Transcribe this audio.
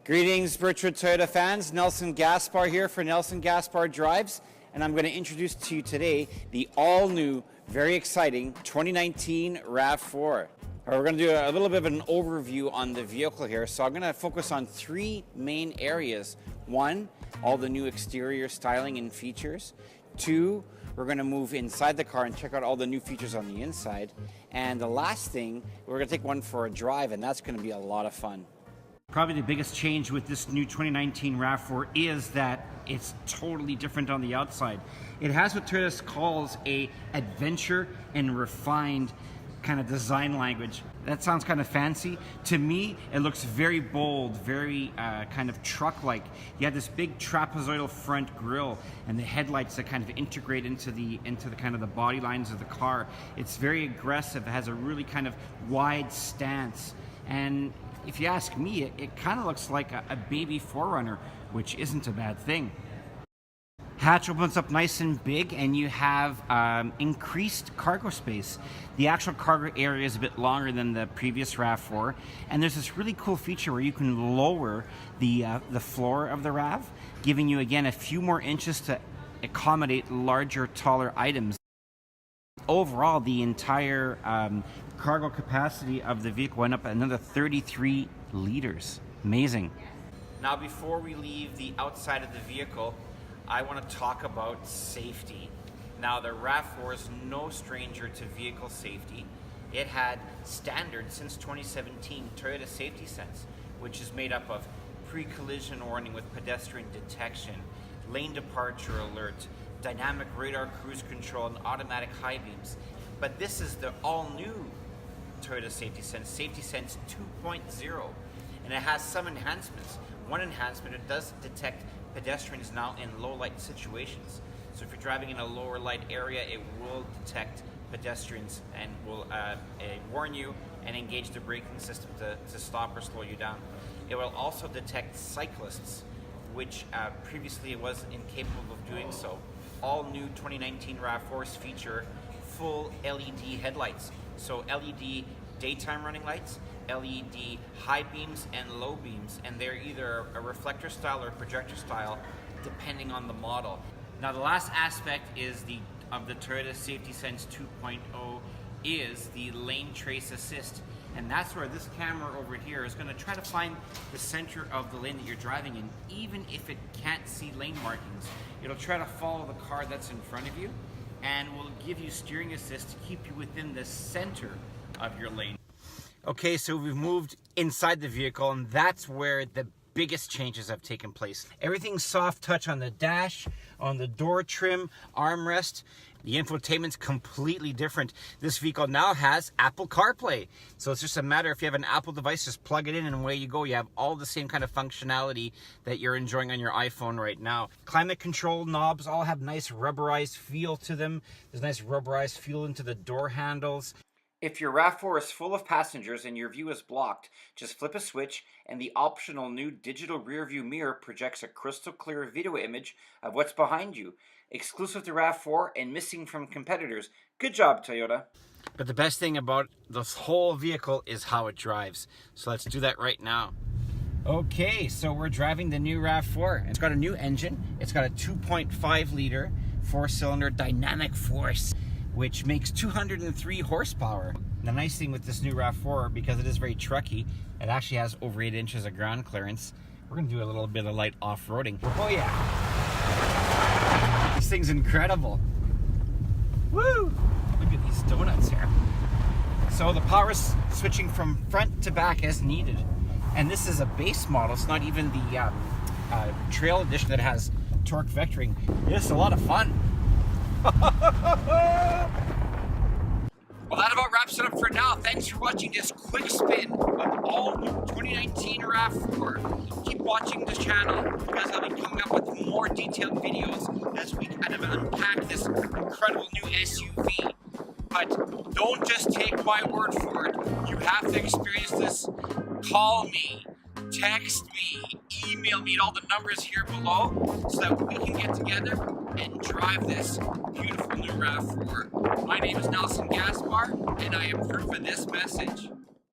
Greetings, Birchwood Toyota fans. Nelson Gaspar here for Nelson Gaspar Drives, and I'm going to introduce to you today the all-new, very exciting 2019 RAV4. We're going to do a little bit of an overview on the vehicle here, so I'm going to focus on three main areas. One, all the new exterior styling and features. Two, we're going to move inside the car and check out all the new features on the inside. And the last thing, we're going to take one for a drive, and that's going to be a lot of fun. Probably the biggest change with this new 2019 RAV4 is that it's totally different on the outside. It has what Toyota calls a adventure and refined kind of design language. That sounds kind of fancy. To me, it looks very bold, very kind of truck-like. You have this big trapezoidal front grille and the headlights that kind of integrate into the kind of the body lines of the car. It's very aggressive. It has a really kind of wide stance. And if you ask me, it kind of looks like a baby 4Runner, which isn't a bad thing. Hatch opens up nice and big, and you have increased cargo space. The actual cargo area is a bit longer than the previous RAV4, and there's this really cool feature where you can lower the floor of the RAV, giving you again a few more inches to accommodate larger, taller items. Overall, the entire cargo capacity of the vehicle went up another 33 liters. Amazing. Now, before we leave the outside of the vehicle, I want to talk about safety. Now, the RAV4 is no stranger to vehicle safety. It had standard since 2017 Toyota Safety Sense, which is made up of pre-collision warning with pedestrian detection, lane departure alert, dynamic radar cruise control, and automatic high beams. But this is the all-new Toyota Safety Sense 2.0, and it has some enhancements. One enhancement, it does detect pedestrians now in low light situations. So if you're driving in a lower light area, it will detect pedestrians and will warn you and engage the braking system to stop or slow you down. It will also detect cyclists, which previously it was incapable of doing so. All new 2019 RAV4s feature full LED headlights. So LED daytime running lights, LED high beams and low beams, and they're either a reflector style or a projector style depending on the model. Now, the last aspect is of the Toyota Safety Sense 2.0 is the lane trace assist, and that's where this camera over here is going to try to find the center of the lane that you're driving in. Even if it can't see lane markings, it'll try to follow the car that's in front of you and will give you steering assist to keep you within the center of your lane. Okay, so we've moved inside the vehicle, and that's where the biggest changes have taken place. Everything's soft touch on the dash, on the door trim, armrest. The infotainment's completely different. This vehicle now has Apple CarPlay. So it's just a matter, if you have an Apple device, just plug it in and away you go. You have all the same kind of functionality that you're enjoying on your iPhone right now. Climate control knobs all have nice rubberized feel to them. There's nice rubberized feel into the door handles. If your RAV4 is full of passengers and your view is blocked, just flip a switch and the optional new digital rear view mirror projects a crystal clear video image of what's behind you. Exclusive to RAV4 and missing from competitors. Good job, Toyota. But the best thing about this whole vehicle is how it drives. So let's do that right now. Okay, so we're driving the new RAV4. It's got a new engine. It's got a 2.5 liter 4-cylinder dynamic force, which makes 203 horsepower. The nice thing with this new RAV4, because it is very trucky, it actually has over 8 inches of ground clearance. We're gonna do a little bit of light off-roading. Oh yeah! This thing's incredible. Woo! Look at these donuts here. So the power is switching from front to back as needed. And this is a base model. It's not even the Trail Edition that has torque vectoring. It's a lot of fun. Well, that about wraps it up for now. Thanks for watching this quick spin of all new 2019 RAV4. Keep watching the channel because I'll be coming up with more detailed videos as we kind of unpack this incredible new SUV. But don't just take my word for it. You have to experience this. Call me, text me, email me at all the numbers here below so that we can get together and drive this beautiful new RAV4. My name is Nelson Gaspar, and I approve of this message.